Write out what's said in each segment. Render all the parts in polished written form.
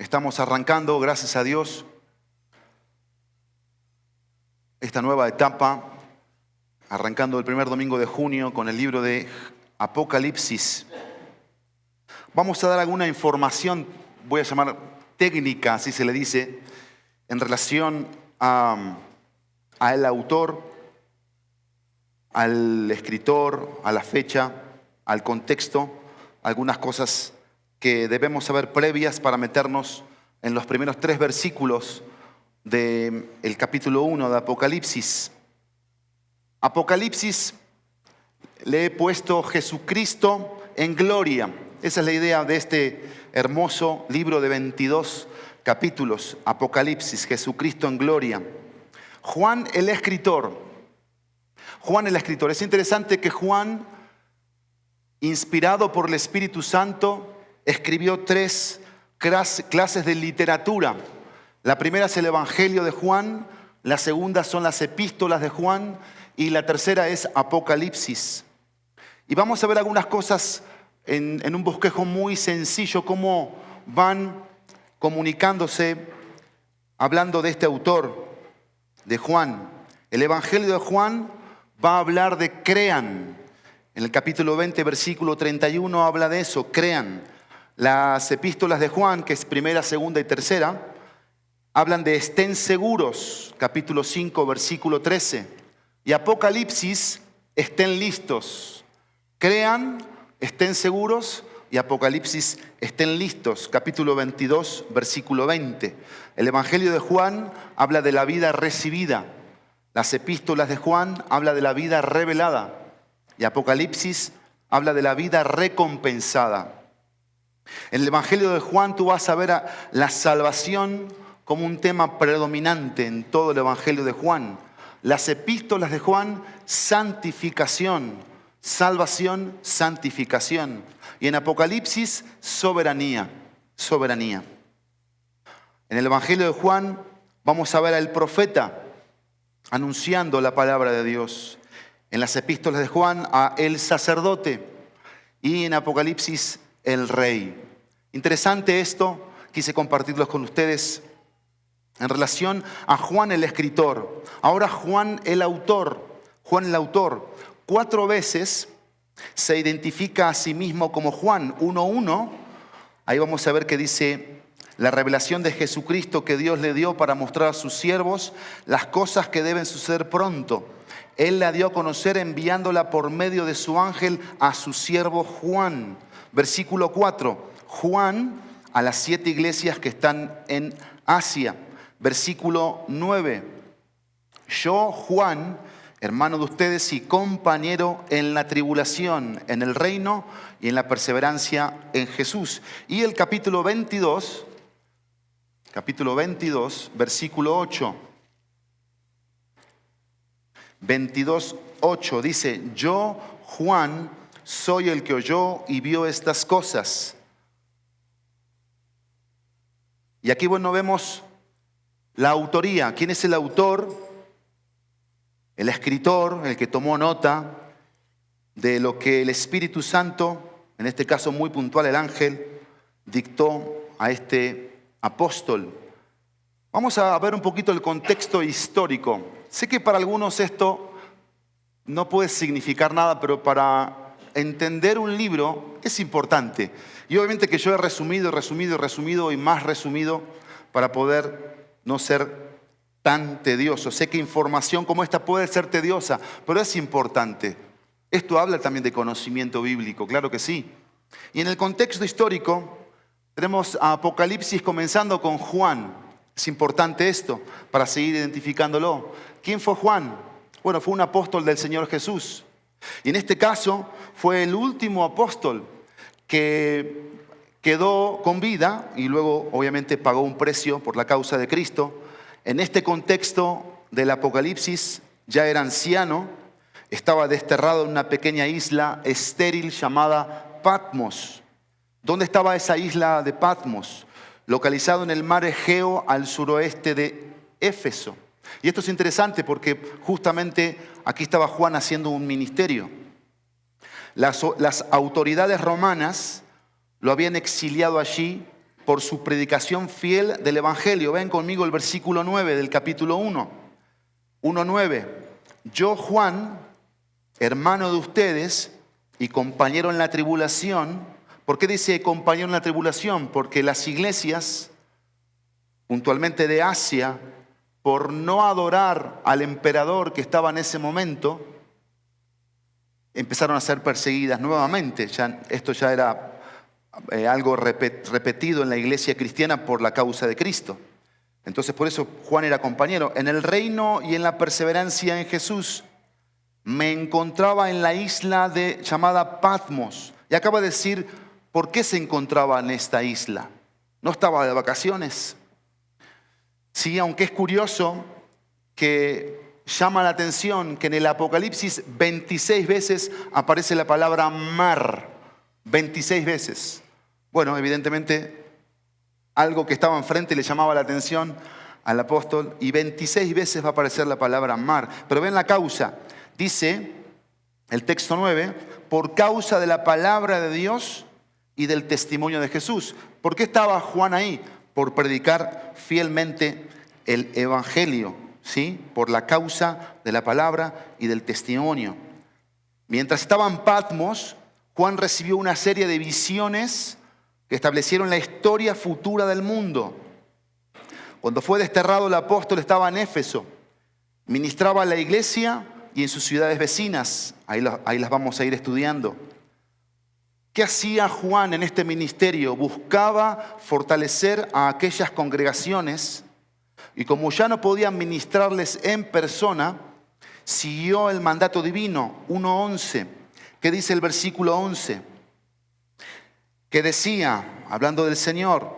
Estamos arrancando, gracias a Dios, esta nueva etapa, arrancando el primer domingo de junio con el libro de Apocalipsis. Vamos a dar alguna información, voy a llamar técnica, así se le dice, en relación al autor, al escritor, a la fecha, al contexto, algunas cosas que debemos saber previas para meternos en los primeros 3 versículos del capítulo 1 de Apocalipsis. Apocalipsis le he puesto Jesucristo en gloria. Esa es la idea de este hermoso libro de 22 capítulos, Apocalipsis, Jesucristo en gloria. Juan el escritor. Es interesante que Juan, inspirado por el Espíritu Santo, escribió 3 clases de literatura. La primera es el Evangelio de Juan, la segunda son las epístolas de Juan y la tercera es Apocalipsis. Y vamos a ver algunas cosas en un bosquejo muy sencillo, cómo van comunicándose, hablando de este autor, de Juan. El Evangelio de Juan va a hablar de crean. En el capítulo 20, versículo 31 habla de eso, crean. Las epístolas de Juan, que es primera, segunda y tercera, hablan de estén seguros, capítulo 5, versículo 13. Y Apocalipsis, estén listos. Crean, estén seguros, y Apocalipsis, estén listos, capítulo 22, versículo 20. El Evangelio de Juan habla de la vida recibida. Las epístolas de Juan habla de la vida revelada. Y Apocalipsis habla de la vida recompensada. En el Evangelio de Juan tú vas a ver la salvación como un tema predominante en todo el Evangelio de Juan. Las epístolas de Juan, santificación, salvación, santificación. Y en Apocalipsis, soberanía. En el Evangelio de Juan vamos a ver al profeta anunciando la palabra de Dios. En las epístolas de Juan, a el sacerdote. Y en Apocalipsis, el rey. Interesante esto, quise compartirlo con ustedes en relación a Juan el escritor. Ahora Juan el autor. 4 veces se identifica a sí mismo como Juan. 1:1, ahí vamos a ver que dice la revelación de Jesucristo que Dios le dio para mostrar a sus siervos las cosas que deben suceder pronto. Él la dio a conocer enviándola por medio de su ángel a su siervo Juan. Versículo 4, Juan a las 7 iglesias que están en Asia. Versículo 9, yo Juan, hermano de ustedes y compañero en la tribulación, en el reino y en la perseverancia en Jesús. Y el capítulo 22, versículo 8. 22:8 dice, yo, Juan, soy el que oyó y vio estas cosas. Y aquí, vemos la autoría. ¿Quién es el autor? El escritor, el que tomó nota de lo que el Espíritu Santo, en este caso muy puntual el ángel, dictó a este apóstol. Vamos a ver un poquito el contexto histórico. Sé que para algunos esto no puede significar nada, pero para entender un libro es importante. Y obviamente que yo he resumido y más resumido para poder no ser tan tedioso. Sé que información como esta puede ser tediosa, pero es importante. Esto habla también de conocimiento bíblico, claro que sí. Y en el contexto histórico tenemos a Apocalipsis comenzando con Juan. Es importante esto para seguir identificándolo. ¿Quién fue Juan? Fue un apóstol del Señor Jesús. Y en este caso fue el último apóstol que quedó con vida y luego obviamente pagó un precio por la causa de Cristo. En este contexto del Apocalipsis ya era anciano, estaba desterrado en una pequeña isla estéril llamada Patmos. ¿Dónde estaba esa isla de Patmos? Localizado en el mar Egeo al suroeste de Éfeso. Y esto es interesante porque justamente aquí estaba Juan haciendo un ministerio. Las autoridades romanas lo habían exiliado allí por su predicación fiel del Evangelio. Ven conmigo el versículo 9 del capítulo 1. 1:9. Yo, Juan, hermano de ustedes y compañero en la tribulación. ¿Por qué dice compañero en la tribulación? Porque las iglesias, puntualmente de Asia, por no adorar al emperador que estaba en ese momento, empezaron a ser perseguidas nuevamente. Esto ya era algo repetido en la iglesia cristiana por la causa de Cristo. Entonces por eso Juan era compañero. En el reino y en la perseverancia en Jesús me encontraba en la isla llamada Patmos. Y acaba de decir por qué se encontraba en esta isla. No estaba de vacaciones. Sí, aunque es curioso que llama la atención que en el Apocalipsis 26 veces aparece la palabra mar. 26 veces. Bueno, evidentemente algo que estaba enfrente le llamaba la atención al apóstol y 26 veces va a aparecer la palabra mar. Pero ven la causa. Dice el texto 9, por causa de la palabra de Dios y del testimonio de Jesús. ¿Por qué estaba Juan ahí? Por predicar fielmente el Evangelio, ¿sí? Por la causa de la palabra y del testimonio. Mientras estaba en Patmos, Juan recibió una serie de visiones que establecieron la historia futura del mundo. Cuando fue desterrado, el apóstol estaba en Éfeso, ministraba a la iglesia y en sus ciudades vecinas. Ahí las vamos a ir estudiando. ¿Qué hacía Juan en este ministerio? Buscaba fortalecer a aquellas congregaciones y como ya no podían ministrarles en persona, siguió el mandato divino. 1:11. ¿Qué dice el versículo 11? Que decía, hablando del Señor,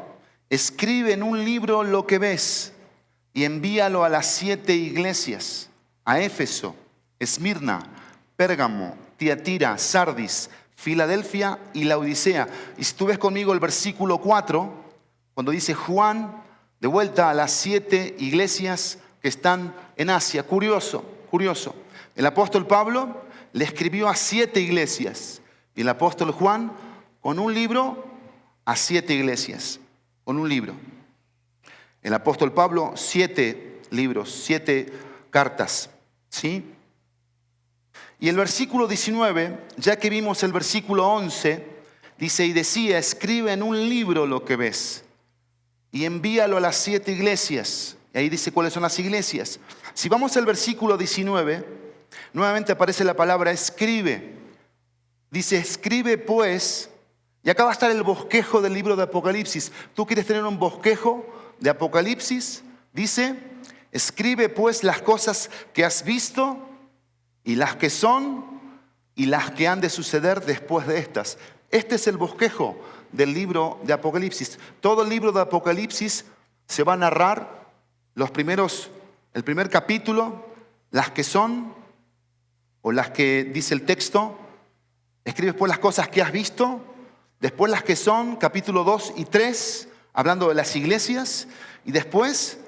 escribe en un libro lo que ves y envíalo a las 7 iglesias, a Éfeso, Esmirna, Pérgamo, Tiatira, Sardis, Filadelfia y Laodicea. Y si tú ves conmigo el versículo 4, cuando dice Juan, de vuelta a las 7 iglesias que están en Asia. Curioso. El apóstol Pablo le escribió a 7 iglesias y el apóstol Juan con un libro a 7 iglesias, con un libro. El apóstol Pablo 7 libros, 7 cartas, ¿sí? Y el versículo 19, ya que vimos el versículo 11, dice, y decía, escribe en un libro lo que ves y envíalo a las 7 iglesias. Y ahí dice cuáles son las iglesias. Si vamos al versículo 19, nuevamente aparece la palabra escribe. Dice, escribe pues, y acá va a estar el bosquejo del libro de Apocalipsis. ¿Tú quieres tener un bosquejo de Apocalipsis? Dice, escribe pues las cosas que has visto y las que son y las que han de suceder después de estas. Este es el bosquejo del libro de Apocalipsis. Todo el libro de Apocalipsis se va a narrar el primer capítulo, las que son o las que dice el texto. Escribes pues las cosas que has visto, después las que son, capítulo 2 y 3, hablando de las iglesias, y después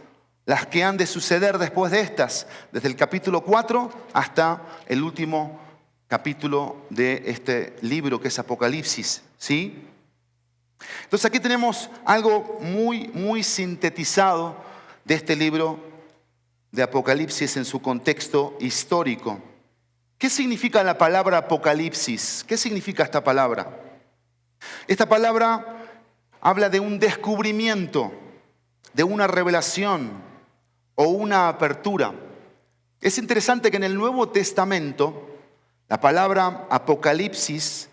las que han de suceder después de estas, desde el capítulo 4 hasta el último capítulo de este libro que es Apocalipsis, ¿sí? Entonces aquí tenemos algo muy, muy sintetizado de este libro de Apocalipsis en su contexto histórico. ¿Qué significa la palabra Apocalipsis? ¿Qué significa esta palabra? Esta palabra habla de un descubrimiento, de una revelación o una apertura. Es interesante que en el Nuevo Testamento la palabra Apocalipsis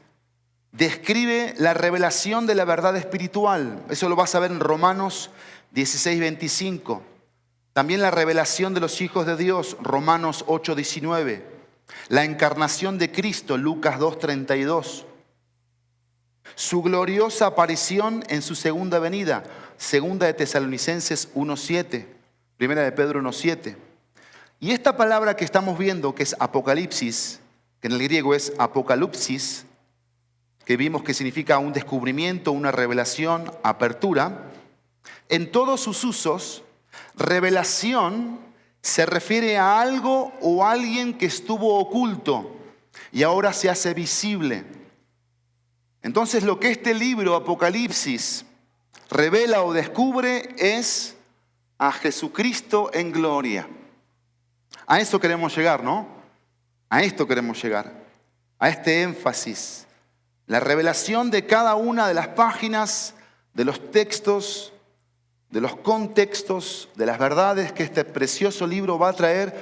describe la revelación de la verdad espiritual. Eso lo vas a ver en Romanos 16:25. También la revelación de los hijos de Dios, Romanos 8:19. La encarnación de Cristo, Lucas 2:32. Su gloriosa aparición en su segunda venida, segunda de Tesalonicenses 1:7, primera de Pedro 1:7. Y esta palabra que estamos viendo, que es Apocalipsis, que en el griego es Apocalipsis, que vimos que significa un descubrimiento, una revelación, apertura, en todos sus usos, revelación se refiere a algo o a alguien que estuvo oculto y ahora se hace visible. Entonces lo que este libro, Apocalipsis, revela o descubre es a Jesucristo en gloria. A eso queremos llegar, ¿no? A esto queremos llegar, a este énfasis. La revelación de cada una de las páginas, de los textos, de los contextos, de las verdades que este precioso libro va a traer,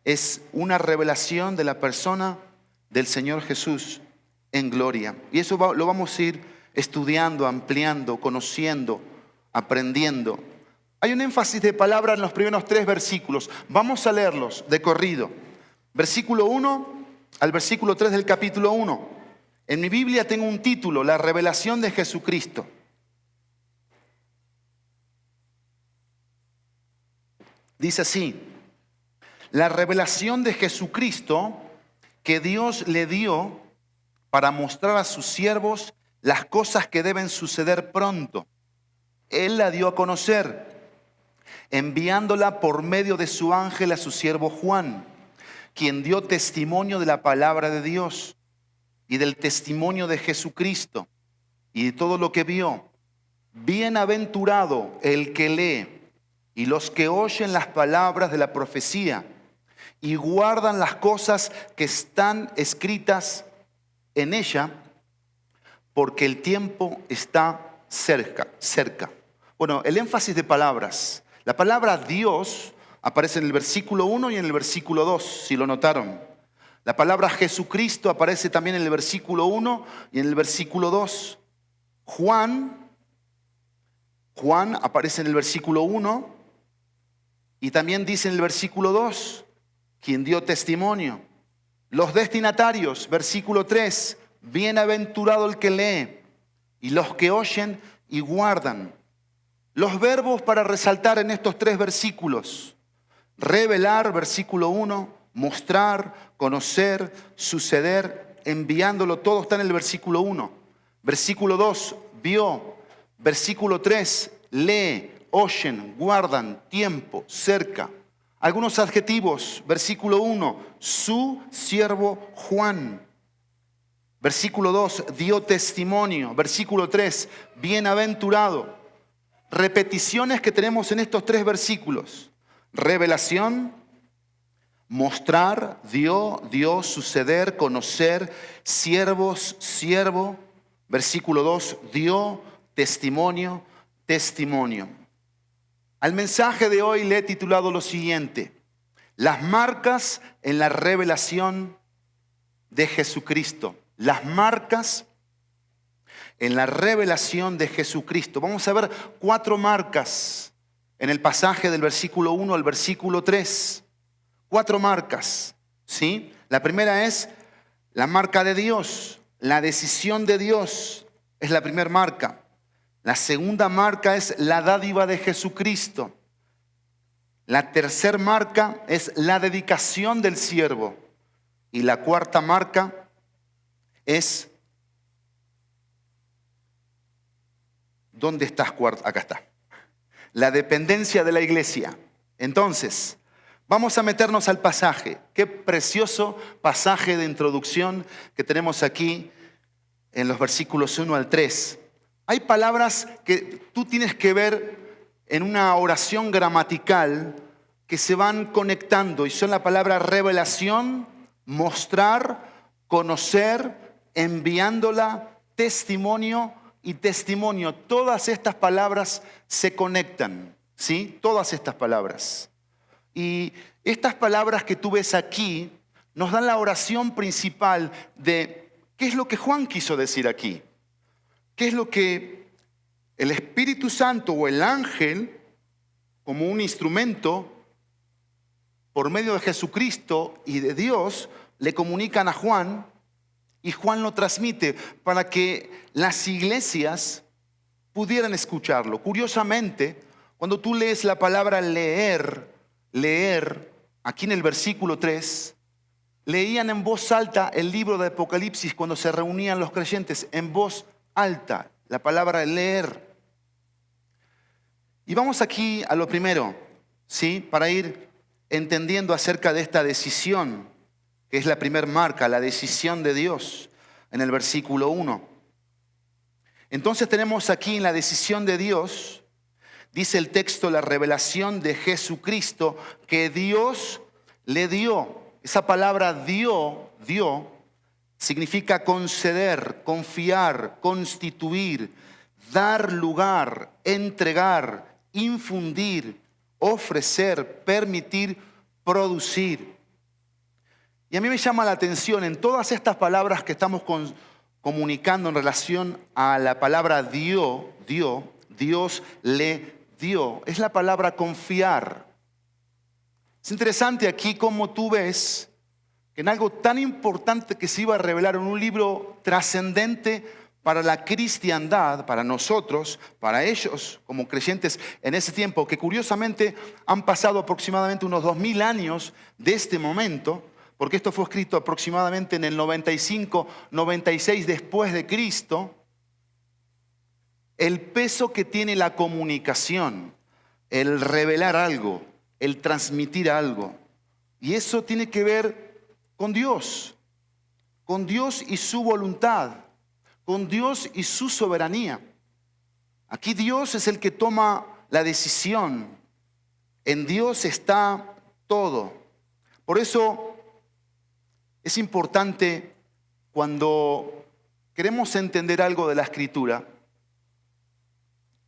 es una revelación de la persona del Señor Jesús en gloria. Y eso lo vamos a ir estudiando, ampliando, conociendo, aprendiendo. Hay un énfasis de palabra en los primeros 3 versículos. Vamos a leerlos de corrido. Versículo 1 al versículo 3 del capítulo 1. En mi Biblia tengo un título, La revelación de Jesucristo. Dice así: la revelación de Jesucristo que Dios le dio para mostrar a sus siervos las cosas que deben suceder pronto. Él la dio a conocer, enviándola por medio de su ángel a su siervo Juan, quien dio testimonio de la palabra de Dios y del testimonio de Jesucristo y de todo lo que vio. Bienaventurado el que lee y los que oyen las palabras de la profecía y guardan las cosas que están escritas en ella, porque el tiempo está cerca. Bueno, el énfasis de palabras. La palabra Dios aparece en el versículo 1 y en el versículo 2, si lo notaron. La palabra Jesucristo aparece también en el versículo 1 y en el versículo 2. Juan aparece en el versículo 1 y también dice en el versículo 2, quien dio testimonio. Los destinatarios, versículo 3, bienaventurado el que lee y los que oyen y guardan. Los verbos para resaltar en estos 3 versículos: revelar, versículo 1, mostrar, conocer, suceder, enviándolo, todo está en el versículo 1. Versículo 2, vio. Versículo 3, lee, oyen, guardan, tiempo, cerca. Algunos adjetivos, versículo 1, su siervo Juan. Versículo 2, dio testimonio. Versículo 3, bienaventurado. Repeticiones que tenemos en estos 3 versículos: revelación, mostrar, dio, suceder, conocer, siervos, siervo. Versículo 2, dio, testimonio, testimonio. Al mensaje de hoy le he titulado lo siguiente: las marcas en la revelación de Jesucristo. Las marcas en la revelación de Jesucristo. Vamos a ver 4 marcas en el pasaje del versículo 1 al versículo 3. 4 marcas, ¿sí? La primera es la marca de Dios, la decisión de Dios es la primera marca. La segunda marca es la dádiva de Jesucristo. La tercera marca es la dedicación del siervo. Y la cuarta marca es... ¿Dónde estás, cuarta? Acá está. La dependencia de la iglesia. Entonces, vamos a meternos al pasaje. Qué precioso pasaje de introducción que tenemos aquí en los versículos 1 al 3. Hay palabras que tú tienes que ver en una oración gramatical que se van conectando y son la palabra revelación, mostrar, conocer, enviándola, testimonio y testimonio. Todas estas palabras se conectan, ¿sí? Todas estas palabras. Y estas palabras que tú ves aquí nos dan la oración principal de qué es lo que Juan quiso decir aquí. ¿Qué es lo que el Espíritu Santo o el ángel, como un instrumento, por medio de Jesucristo y de Dios, le comunican a Juan y Juan lo transmite para que las iglesias pudieran escucharlo? Curiosamente, cuando tú lees la palabra leer, aquí en el versículo 3, leían en voz alta el libro de Apocalipsis cuando se reunían los creyentes, en voz alta, la palabra leer. Y vamos aquí a lo primero, ¿sí? Para ir entendiendo acerca de esta decisión, que es la primera marca, la decisión de Dios, en el versículo 1. Entonces tenemos aquí en la decisión de Dios, dice el texto, la revelación de Jesucristo que Dios le dio. Esa palabra dio, significa conceder, confiar, constituir, dar lugar, entregar, infundir, ofrecer, permitir, producir. Y a mí me llama la atención en todas estas palabras que estamos comunicando en relación a la palabra Dios le dio. Es la palabra confiar. Es interesante aquí cómo tú ves que en algo tan importante que se iba a revelar en un libro trascendente para la cristiandad, para nosotros, para ellos como creyentes en ese tiempo, que curiosamente han pasado aproximadamente unos 2000 años de este momento, porque esto fue escrito aproximadamente en el 95, 96 después de Cristo, el peso que tiene la comunicación, el revelar algo, el transmitir algo. Y eso tiene que ver con Dios y su voluntad, con Dios y su soberanía. Aquí Dios es el que toma la decisión. En Dios está todo. Por eso es importante cuando queremos entender algo de la Escritura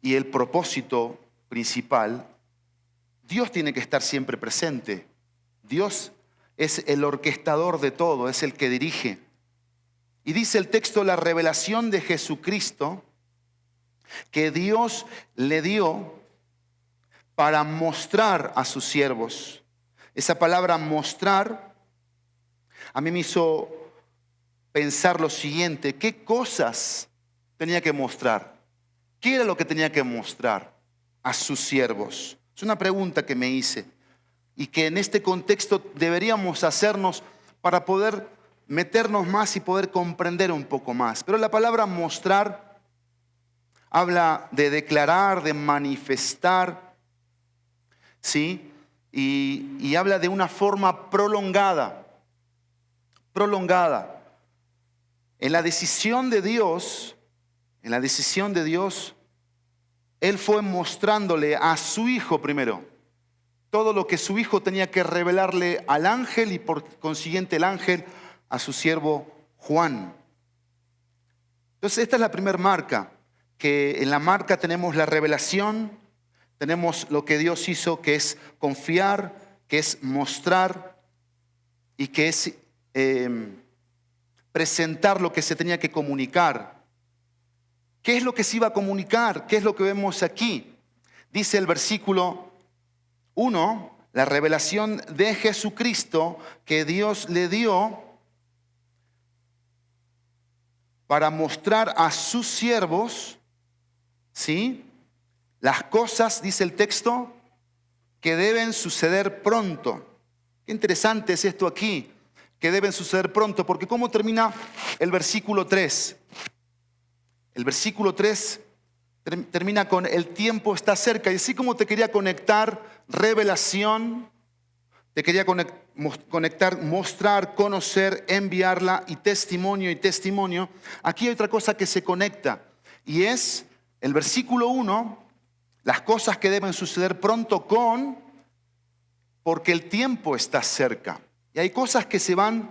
y el propósito principal, Dios tiene que estar siempre presente. Dios es el orquestador de todo, es el que dirige. Y dice el texto, la revelación de Jesucristo que Dios le dio para mostrar a sus siervos. Esa palabra mostrar a mí me hizo pensar lo siguiente: ¿qué cosas tenía que mostrar? ¿Qué era lo que tenía que mostrar a sus siervos? Es una pregunta que me hice y que en este contexto deberíamos hacernos para poder meternos más y poder comprender un poco más. Pero la palabra mostrar habla de declarar, de manifestar, ¿sí? Y habla de una forma prolongada. En la decisión de Dios, Él fue mostrándole a su Hijo primero todo lo que su Hijo tenía que revelarle al ángel y por consiguiente el ángel a su siervo Juan. Entonces esta es la primera marca, que en la marca tenemos la revelación, tenemos lo que Dios hizo, que es confiar, que es mostrar y que es presentar lo que se tenía que comunicar. ¿Qué es lo que se iba a comunicar? ¿Qué es lo que vemos aquí? Dice el versículo 1, la revelación de Jesucristo que Dios le dio para mostrar a sus siervos, ¿sí?, las cosas, dice el texto, que deben suceder pronto. Qué interesante es esto aquí, que deben suceder pronto, porque ¿cómo termina el versículo 3? El versículo 3 termina con el tiempo está cerca. Y así como te quería conectar revelación, te quería conectar, mostrar, conocer, enviarla y testimonio. Aquí hay otra cosa que se conecta y es el versículo 1, las cosas que deben suceder pronto porque el tiempo está cerca. Y hay cosas que se van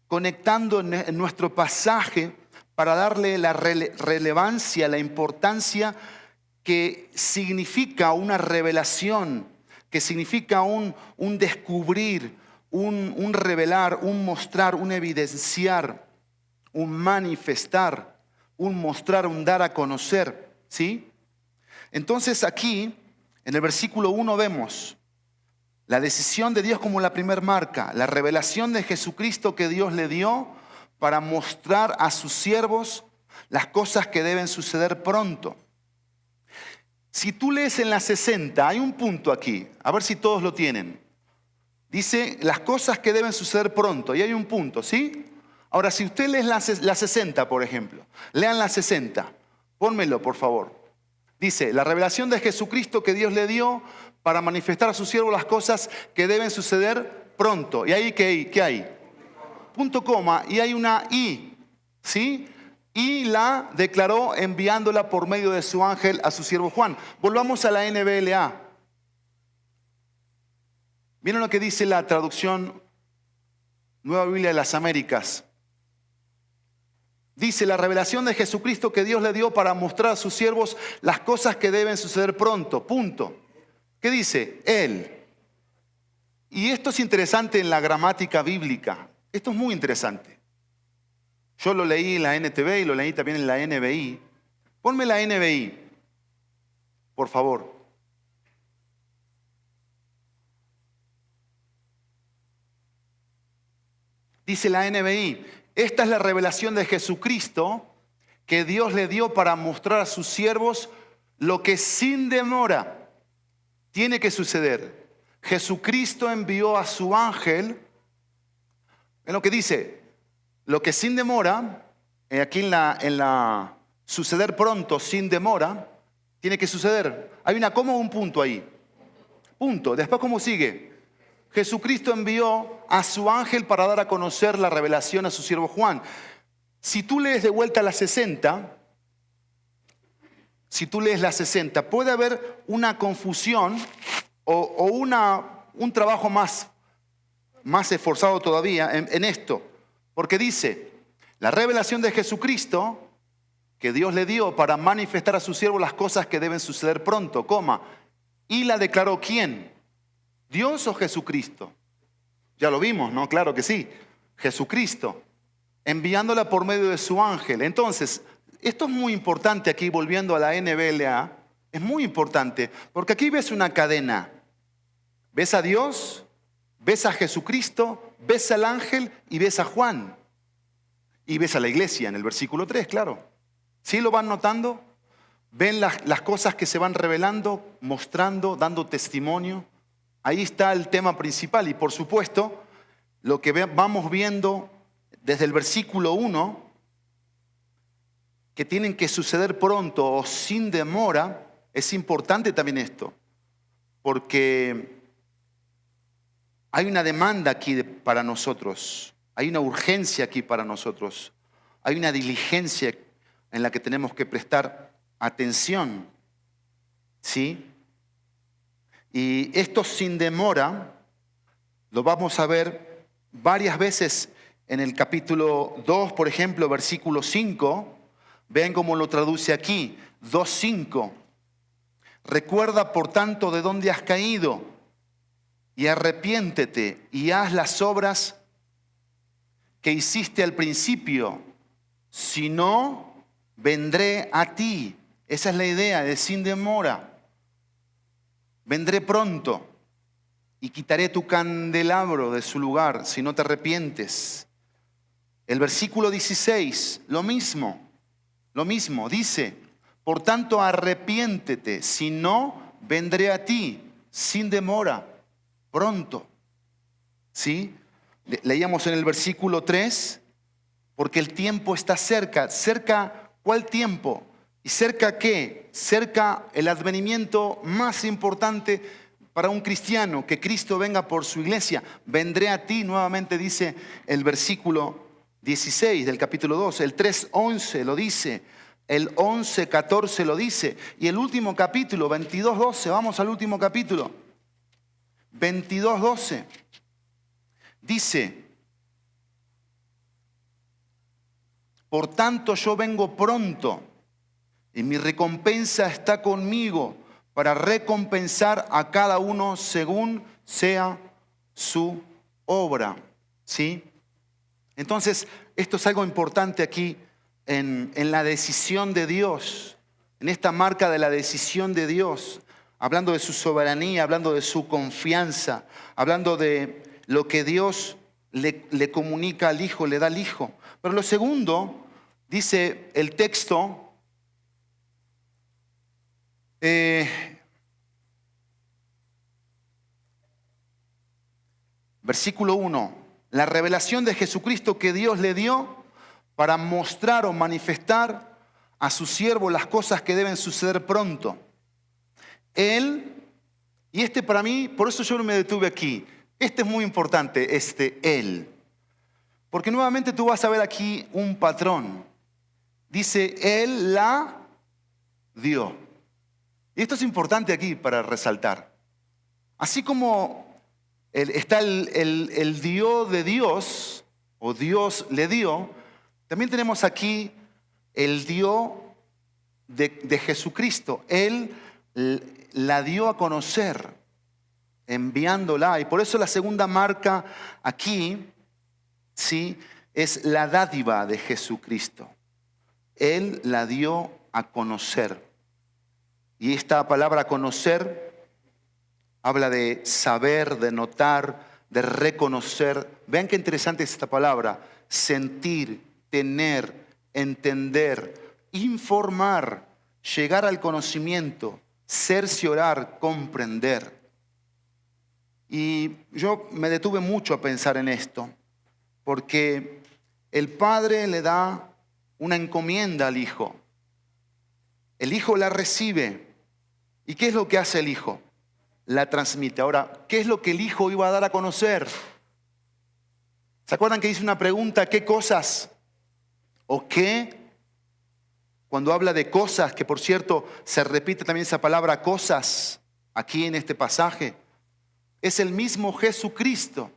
conectando en nuestro pasaje para darle la relevancia, la importancia que significa una revelación, que significa un descubrir, un revelar, un mostrar, un evidenciar, un manifestar, un mostrar, un dar a conocer, ¿sí? Entonces aquí, en el versículo 1 vemos la decisión de Dios como la primer marca, la revelación de Jesucristo que Dios le dio para mostrar a sus siervos las cosas que deben suceder pronto. Si tú lees en la 60, hay un punto aquí, a ver si todos lo tienen. Dice las cosas que deben suceder pronto y hay un punto, ¿sí? Ahora, si usted lee la 60, por ejemplo, lean la 60, pónmelo por favor. Dice, la revelación de Jesucristo que Dios le dio para manifestar a sus siervos las cosas que deben suceder pronto. ¿Y ahí qué hay? Punto coma y hay una I, ¿sí? y la declaró enviándola por medio de su ángel a su siervo Juan. Volvamos a la NBLA. Miren lo que dice la traducción Nueva Biblia de las Américas. Dice: la revelación de Jesucristo que Dios le dio para mostrar a sus siervos las cosas que deben suceder pronto. Punto. ¿Qué dice? Él. Y esto es interesante en la gramática bíblica. Esto es muy interesante. Yo lo leí en la NTV y lo leí también en la NBI. Ponme la NBI, por favor. Dice la NBI: esta es la revelación de Jesucristo que Dios le dio para mostrar a sus siervos lo que sin demora tiene que suceder. Jesucristo envió a su ángel. En lo que dice, lo que sin demora, aquí en la suceder pronto, sin demora, tiene que suceder. Hay una coma o un punto ahí. Punto. Después, ¿cómo sigue? Jesucristo envió a su ángel para dar a conocer la revelación a su siervo Juan. Si tú lees de vuelta la 60, puede haber una confusión o un trabajo más esforzado todavía en esto. Porque dice, la revelación de Jesucristo que Dios le dio para manifestar a su siervo las cosas que deben suceder pronto, coma. ¿Y la declaró quién? ¿Dios o Jesucristo? Ya lo vimos, ¿no? Claro que sí. Jesucristo, enviándola por medio de su ángel. Entonces, esto es muy importante aquí, volviendo a la NBLA. Es muy importante, porque aquí ves una cadena. Ves a Dios, ves a Jesucristo, ves al ángel y ves a Juan. Y ves a la iglesia en el versículo 3, claro. ¿Sí lo van notando? Ven las cosas que se van revelando, mostrando, dando testimonio. Ahí está el tema principal. Y por supuesto, lo que vamos viendo desde el versículo 1, que tienen que suceder pronto o sin demora, es importante también esto. Porque hay una demanda aquí para nosotros. Hay una urgencia aquí para nosotros. Hay una diligencia en la que tenemos que prestar atención. ¿Sí? Y esto sin demora lo vamos a ver varias veces en el capítulo 2, por ejemplo, versículo 5. Vean cómo lo traduce aquí, 2:5. Recuerda, por tanto, de dónde has caído y arrepiéntete y haz las obras que hiciste al principio. Si no, vendré a ti. Esa es la idea de sin demora. Vendré pronto y quitaré tu candelabro de su lugar si no te arrepientes. El versículo 16, lo mismo, dice: por tanto arrepiéntete, si no, vendré a ti sin demora, pronto. ¿Sí? Leíamos en el versículo 3, porque el tiempo está cerca. ¿Cerca cuál tiempo? ¿Y cerca qué? Cerca el advenimiento más importante para un cristiano, que Cristo venga por su iglesia. Vendré a ti, nuevamente dice el versículo 16 del capítulo 2. El 3:11 lo dice. El 11:14 lo dice. Y el último capítulo, 22:12. Vamos al último capítulo. 22:12. Dice: por tanto yo vengo pronto y mi recompensa está conmigo para recompensar a cada uno según sea su obra. ¿Sí? Entonces, esto es algo importante aquí en la decisión de Dios, en esta marca de la decisión de Dios, hablando de su soberanía, hablando de su confianza, hablando de lo que Dios le comunica al Hijo, le da al Hijo. Pero lo segundo, dice el texto, versículo 1, la revelación de Jesucristo que Dios le dio para mostrar o manifestar a su siervo las cosas que deben suceder pronto. Él, y para mí, por eso yo no me detuve aquí, es muy importante, Él. Porque nuevamente tú vas a ver aquí un patrón. Dice, Él la dio. Y esto es importante aquí para resaltar. Así como está el dio de Dios, o Dios le dio, también tenemos aquí el dio de Jesucristo. Él la dio a conocer, enviándola. Y por eso la segunda marca aquí, ¿sí?, es la dádiva de Jesucristo. Él la dio a conocer. Y esta palabra conocer habla de saber, de notar, de reconocer. Vean qué interesante es esta palabra. Sentir, tener, entender, informar, llegar al conocimiento, cerciorar, comprender. Y yo me detuve mucho a pensar en esto, porque el Padre le da una encomienda al Hijo. El Hijo la recibe. ¿Y qué es lo que hace el Hijo? La transmite. Ahora, ¿qué es lo que el Hijo iba a dar a conocer? ¿Se acuerdan que hice una pregunta? ¿Qué cosas? ¿O qué? Cuando habla de cosas, que por cierto se repite también esa palabra cosas aquí en este pasaje, es el mismo Jesucristo.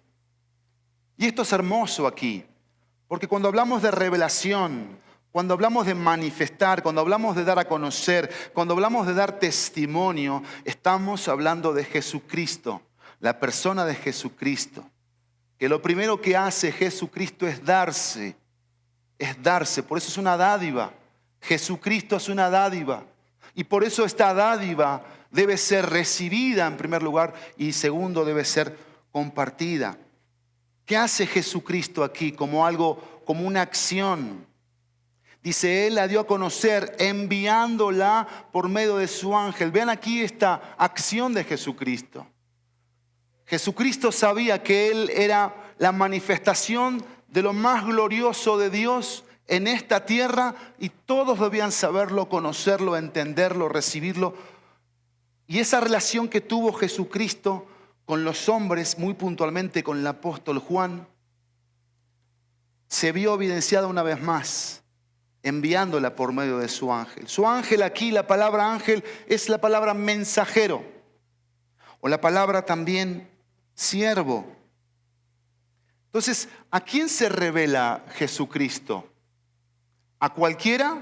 Y esto es hermoso aquí, porque cuando hablamos de revelación, cuando hablamos de manifestar, cuando hablamos de dar a conocer, cuando hablamos de dar testimonio, estamos hablando de Jesucristo, la persona de Jesucristo. Que lo primero que hace Jesucristo es darse, por eso es una dádiva. Jesucristo es una dádiva y por eso esta dádiva debe ser recibida en primer lugar y segundo debe ser compartida. ¿Qué hace Jesucristo aquí como algo, como una acción? Dice, Él la dio a conocer enviándola por medio de su ángel. Vean aquí esta acción de Jesucristo. Jesucristo sabía que Él era la manifestación de lo más glorioso de Dios en esta tierra y todos debían saberlo, conocerlo, entenderlo, recibirlo. Y esa relación que tuvo Jesucristo con los hombres, muy puntualmente con el apóstol Juan, se vio evidenciada una vez más, enviándola por medio de su ángel. Su ángel aquí, la palabra ángel, es la palabra mensajero, o la palabra también siervo. Entonces, ¿a quién se revela Jesucristo? ¿A cualquiera?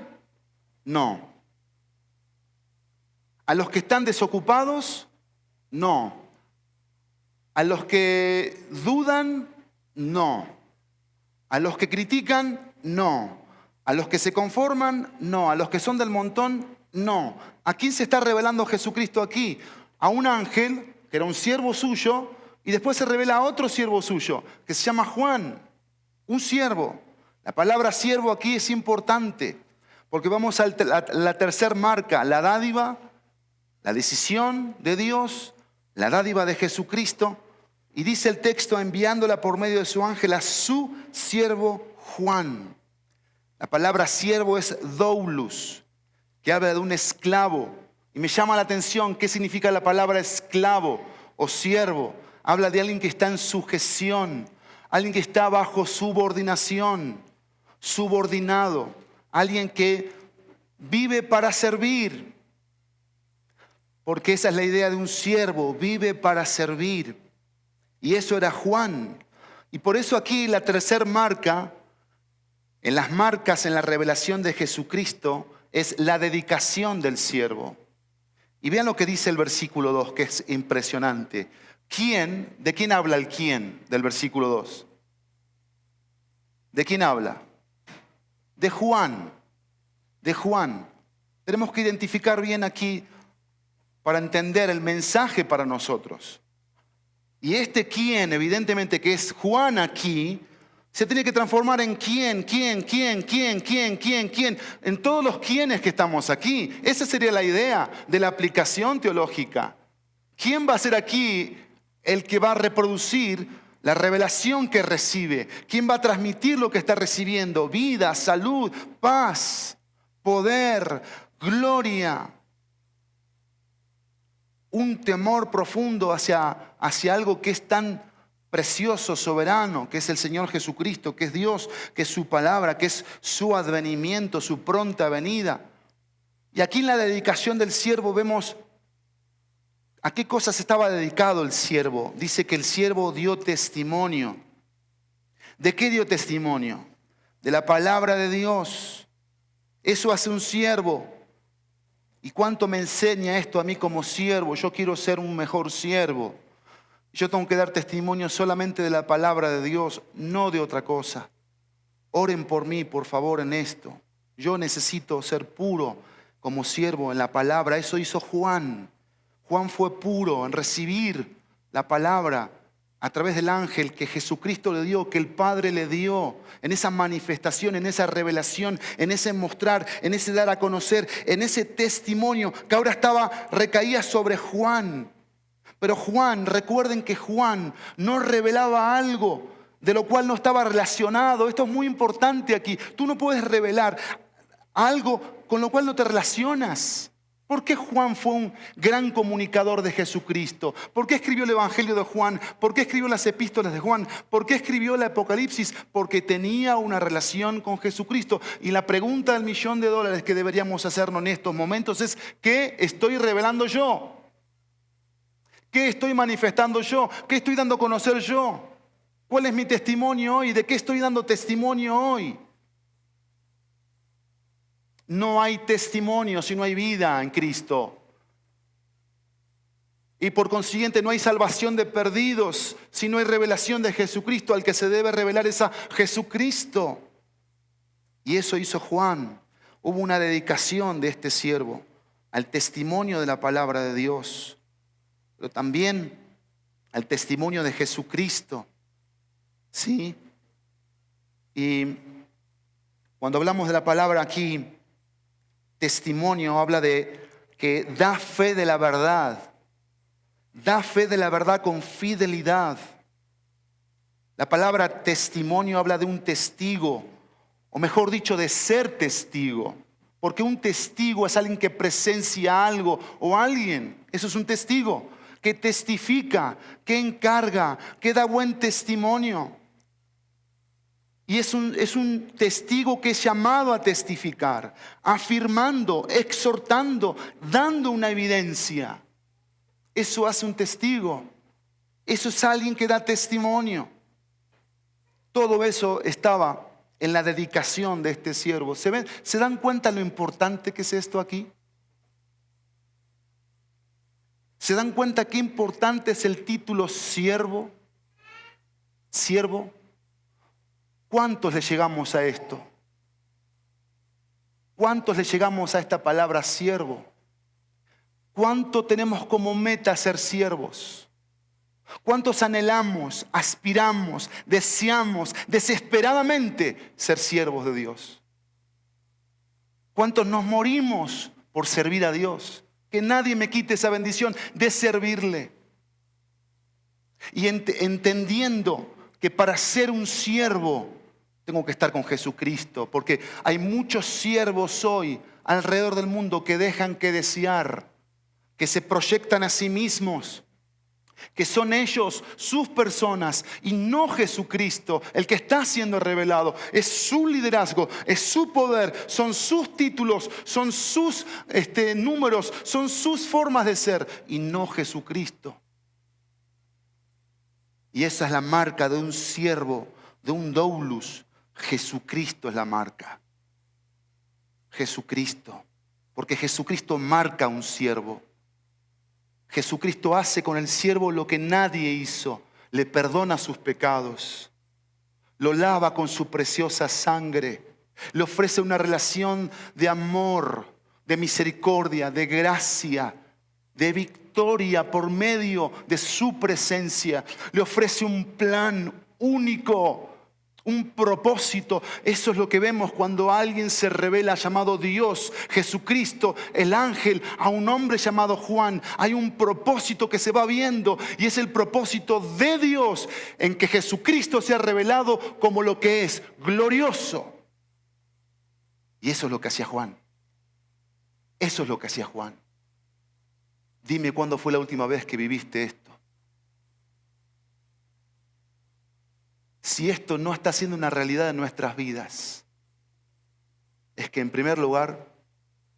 No. ¿A los que están desocupados? No. ¿A los que dudan? No. ¿A los que critican? No. ¿A los que se conforman? No. ¿A los que son del montón? No. ¿A quién se está revelando Jesucristo aquí? A un ángel, que era un siervo suyo, y después se revela a otro siervo suyo, que se llama Juan, un siervo. La palabra siervo aquí es importante, porque vamos a la tercera marca, la dádiva, la decisión de Dios, la dádiva de Jesucristo. Y dice el texto, enviándola por medio de su ángel a su siervo Juan. La palabra siervo es doulos, que habla de un esclavo. Y me llama la atención qué significa la palabra esclavo o siervo. Habla de alguien que está en sujeción, alguien que está bajo subordinación, subordinado, alguien que vive para servir. Porque esa es la idea de un siervo, vive para servir. Y eso era Juan. Y por eso aquí la tercera marca, en las marcas en la revelación de Jesucristo, es la dedicación del siervo. Y vean lo que dice el versículo 2, que es impresionante. ¿Quién? ¿De quién habla el quién del versículo 2? ¿De quién habla? De Juan. De Juan. Tenemos que identificar bien aquí para entender el mensaje para nosotros. Y este quién, evidentemente que es Juan aquí, se tiene que transformar en quién. En todos los quiénes que estamos aquí. Esa sería la idea de la aplicación teológica. ¿Quién va a ser aquí el que va a reproducir la revelación que recibe? ¿Quién va a transmitir lo que está recibiendo? Vida, salud, paz, poder, gloria. Un temor profundo hacia algo que es tan precioso, soberano, que es el Señor Jesucristo, que es Dios, que es su palabra, que es su advenimiento, su pronta venida. Y aquí en la dedicación del siervo vemos a qué cosas estaba dedicado el siervo. Dice que el siervo dio testimonio. ¿De qué dio testimonio? De la palabra de Dios. Eso hace un siervo. ¿Y cuánto me enseña esto a mí como siervo? Yo quiero ser un mejor siervo. Yo tengo que dar testimonio solamente de la palabra de Dios, no de otra cosa. Oren por mí, por favor, en esto. Yo necesito ser puro como siervo en la palabra. Eso hizo Juan. Juan fue puro en recibir la palabra a través del ángel que Jesucristo le dio, que el Padre le dio, en esa manifestación, en esa revelación, en ese mostrar, en ese dar a conocer, en ese testimonio que ahora recaía sobre Juan. Pero Juan, recuerden que Juan no revelaba algo de lo cual no estaba relacionado. Esto es muy importante aquí. Tú no puedes revelar algo con lo cual no te relacionas. ¿Por qué Juan fue un gran comunicador de Jesucristo? ¿Por qué escribió el Evangelio de Juan? ¿Por qué escribió las epístolas de Juan? ¿Por qué escribió el Apocalipsis? Porque tenía una relación con Jesucristo. Y la pregunta del $1.000.000 que deberíamos hacernos en estos momentos es: ¿qué estoy revelando yo? ¿Qué estoy manifestando yo? ¿Qué estoy dando a conocer yo? ¿Cuál es mi testimonio hoy? ¿De qué estoy dando testimonio hoy? No hay testimonio si no hay vida en Cristo. Y por consiguiente no hay salvación de perdidos si no hay revelación de Jesucristo. Al que se debe revelar es a Jesucristo. Y eso hizo Juan. Hubo una dedicación de este siervo al testimonio de la palabra de Dios, pero también al testimonio de Jesucristo. ¿Sí? Y cuando hablamos de la palabra aquí, testimonio, habla de que da fe de la verdad. Da fe de la verdad con fidelidad. La palabra testimonio habla de un testigo, o mejor dicho, de ser testigo. Porque un testigo es alguien que presencia algo o alguien. Eso es un testigo, que testifica, que encarga, que da buen testimonio. Y es un testigo que es llamado a testificar, afirmando, exhortando, dando una evidencia. Eso hace un testigo. Eso es alguien que da testimonio. Todo eso estaba en la dedicación de este siervo. ¿Se dan cuenta lo importante que es esto aquí? ¿Se dan cuenta qué importante es el título siervo? Siervo. ¿Cuántos le llegamos a esto? ¿Cuántos le llegamos a esta palabra siervo? ¿Cuánto tenemos como meta ser siervos? ¿Cuántos anhelamos, aspiramos, deseamos desesperadamente ser siervos de Dios? ¿Cuántos nos morimos por servir a Dios? Que nadie me quite esa bendición de servirle. Y entendiendo que para ser un siervo tengo que estar con Jesucristo, porque hay muchos siervos hoy alrededor del mundo que dejan que desear, que se proyectan a sí mismos, que son ellos, sus personas, y no Jesucristo el que está siendo revelado. Es su liderazgo, es su poder, son sus títulos, son sus números, son sus formas de ser, y no Jesucristo. Y esa es la marca de un siervo, de un doulos. Jesucristo es la marca. Jesucristo. Porque Jesucristo marca a un siervo. Jesucristo hace con el siervo lo que nadie hizo. Le perdona sus pecados. Lo lava con su preciosa sangre. Le ofrece una relación de amor, de misericordia, de gracia, de victoria por medio de su presencia. Le ofrece un plan único, un propósito. Eso es lo que vemos cuando alguien se revela llamado Dios, Jesucristo, el ángel, a un hombre llamado Juan. Hay un propósito que se va viendo y es el propósito de Dios en que Jesucristo sea revelado como lo que es, glorioso. Y eso es lo que hacía Juan. Eso es lo que hacía Juan. Dime cuándo fue la última vez que viviste esto. si esto no está siendo una realidad en nuestras vidas, es que en primer lugar,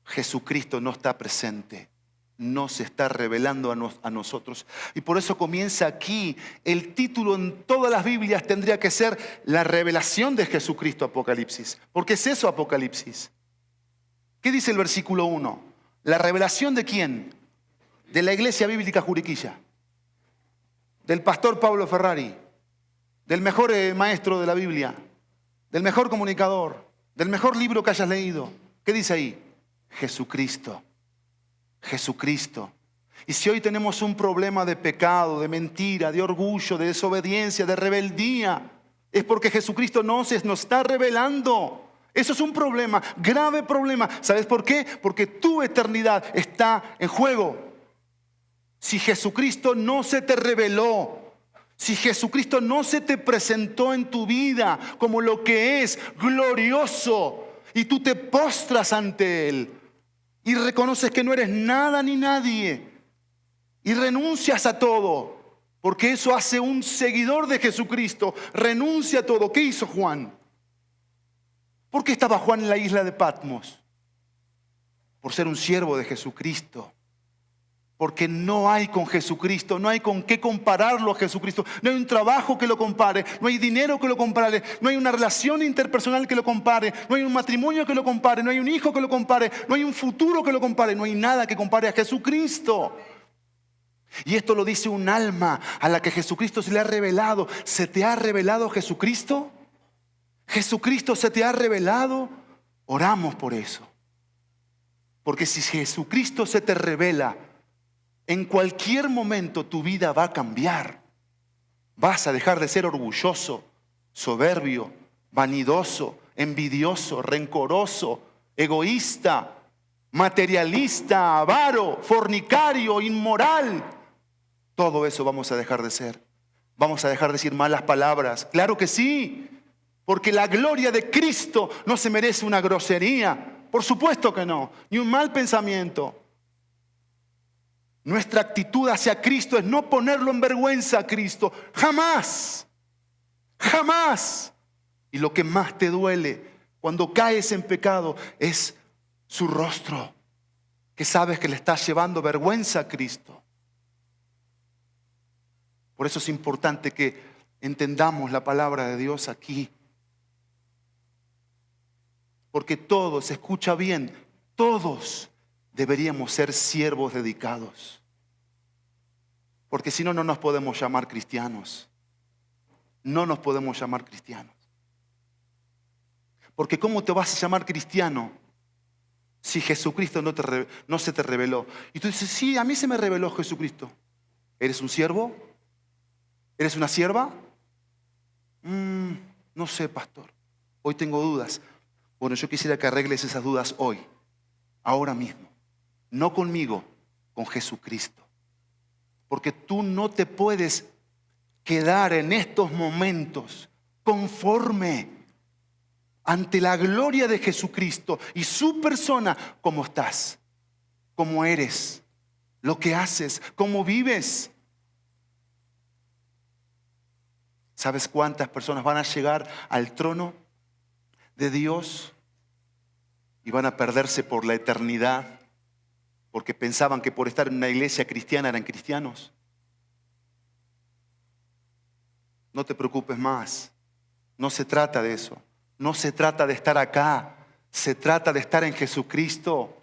Jesucristo no está presente, no se está revelando a nosotros. Y por eso comienza aquí. El título en todas las Biblias tendría que ser la revelación de Jesucristo, Apocalipsis. Porque es eso, Apocalipsis. ¿Qué dice el versículo 1? ¿La revelación de quién? De la Iglesia Bíblica Juriquilla, del pastor Pablo Ferrari, del mejor maestro de la Biblia, del mejor comunicador, del mejor libro que hayas leído. ¿Qué dice ahí? Jesucristo. Jesucristo. Y si hoy tenemos un problema de pecado, de mentira, de orgullo, de desobediencia, de rebeldía, es porque Jesucristo nos está revelando. Eso es un problema, grave problema. ¿Sabes por qué? Porque tu eternidad está en juego. Si Jesucristo no se te reveló, si Jesucristo no se te presentó en tu vida como lo que es glorioso, y tú te postras ante Él y reconoces que no eres nada ni nadie y renuncias a todo, porque eso hace un seguidor de Jesucristo, renuncia a todo. ¿Qué hizo Juan? ¿Por qué estaba Juan en la isla de Patmos? Por ser un siervo de Jesucristo. Porque no hay con Jesucristo, no hay con qué compararlo a Jesucristo. No hay un trabajo que lo compare, no hay dinero que lo compare, no hay una relación interpersonal que lo compare, no hay un matrimonio que lo compare, no hay un hijo que lo compare, no hay un futuro que lo compare, no hay nada que compare a Jesucristo. Y esto lo dice un alma a la que Jesucristo se le ha revelado. ¿Se te ha revelado Jesucristo? ¿Jesucristo se te ha revelado? Oramos por eso. Porque si Jesucristo se te revela, en cualquier momento tu vida va a cambiar. Vas a dejar de ser orgulloso, soberbio, vanidoso, envidioso, rencoroso, egoísta, materialista, avaro, fornicario, inmoral. Todo eso vamos a dejar de ser. Vamos a dejar de decir malas palabras. Claro que sí, porque la gloria de Cristo no se merece una grosería. Por supuesto que no, ni un mal pensamiento. Nuestra actitud hacia Cristo es no ponerlo en vergüenza a Cristo. Jamás. Jamás. Y lo que más te duele cuando caes en pecado es su rostro, que sabes que le estás llevando vergüenza a Cristo. Por eso es importante que entendamos la palabra de Dios aquí. Porque todos, escucha bien, todos deberíamos ser siervos dedicados. Porque si no, no nos podemos llamar cristianos. No nos podemos llamar cristianos. Porque ¿cómo te vas a llamar cristiano si Jesucristo no se te reveló? Y tú dices, sí, a mí se me reveló Jesucristo. ¿Eres un siervo? ¿Eres una sierva? No sé, pastor. Hoy tengo dudas. Bueno, yo quisiera que arregles esas dudas hoy, ahora mismo. No conmigo, con Jesucristo. Porque tú no te puedes quedar en estos momentos conforme ante la gloria de Jesucristo y su persona, como estás, como eres, lo que haces, cómo vives. ¿Sabes cuántas personas van a llegar al trono de Dios y van a perderse por la eternidad? Porque pensaban que por estar en una iglesia cristiana eran cristianos. No te preocupes más. No se trata de eso. No se trata de estar acá. Se trata de estar en Jesucristo.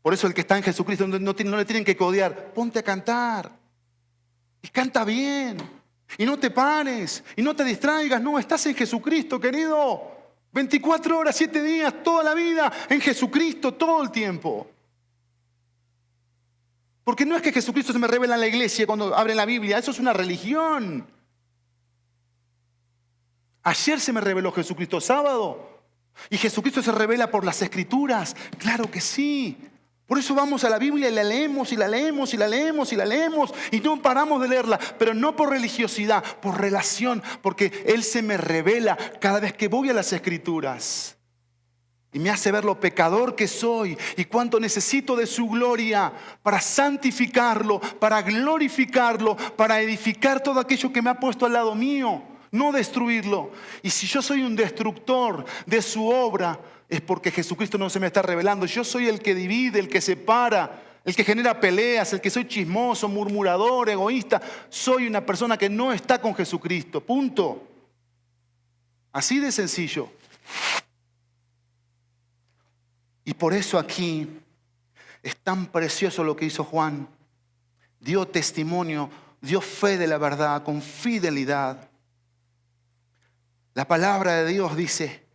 Por eso el que está en Jesucristo no le tienen que codear. Ponte a cantar. Y canta bien. Y no te pares. Y no te distraigas. No, estás en Jesucristo, querido. 24 horas, 7 días, toda la vida en Jesucristo, todo el tiempo. Porque no es que Jesucristo se me revela en la iglesia cuando abren la Biblia. Eso es una religión. Ayer se me reveló Jesucristo, sábado. Y Jesucristo se revela por las Escrituras. Claro que sí. Por eso vamos a la Biblia y la leemos y la leemos y la leemos y la leemos. Y no paramos de leerla. Pero no por religiosidad, por relación. Porque Él se me revela cada vez que voy a las Escrituras. Y me hace ver lo pecador que soy y cuánto necesito de su gloria para santificarlo, para glorificarlo, para edificar todo aquello que me ha puesto al lado mío. no destruirlo. Y si yo soy un destructor de su obra, es porque Jesucristo no se me está revelando. Yo soy el que divide, el que separa, el que genera peleas, el que soy chismoso, murmurador, egoísta. Soy una persona que no está con Jesucristo. Punto. Así de sencillo. Y por eso aquí es tan precioso lo que hizo Juan. Dio testimonio, dio fe de la verdad con fidelidad. La palabra de Dios dice,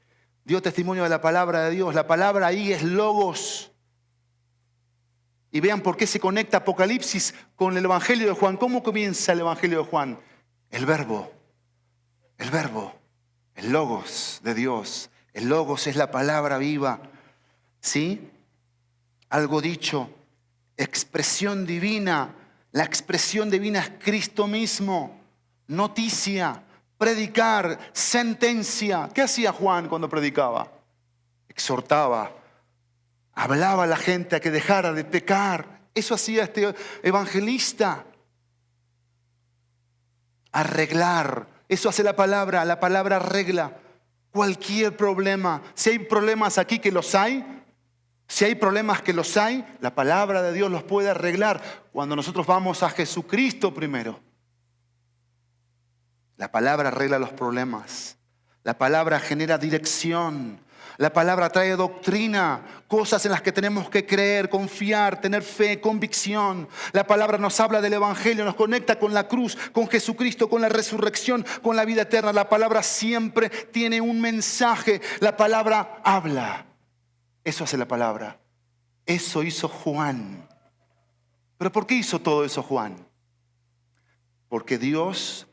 dio testimonio de la palabra de Dios. La palabra ahí es logos. Y vean por qué se conecta Apocalipsis con el Evangelio de Juan. ¿Cómo comienza el Evangelio de Juan? El verbo, el logos de Dios. El logos es la palabra viva. ¿Sí? Algo dicho, expresión divina. La expresión divina es Cristo mismo. Noticia, predicar, sentencia. ¿Qué hacía Juan cuando predicaba? Exhortaba, hablaba a la gente a que dejara de pecar. Eso hacía este evangelista. Arreglar. Eso hace la palabra arregla cualquier problema. Si hay problemas aquí, que los hay, si hay problemas, que los hay, la palabra de Dios los puede arreglar cuando nosotros vamos a Jesucristo primero. La palabra arregla los problemas. La palabra genera dirección. La palabra trae doctrina, cosas en las que tenemos que creer, confiar, tener fe, convicción. La palabra nos habla del Evangelio, nos conecta con la cruz, con Jesucristo, con la resurrección, con la vida eterna. La palabra siempre tiene un mensaje. La palabra habla. Eso hace la palabra. Eso hizo Juan. ¿Pero por qué hizo todo eso Juan? Porque Dios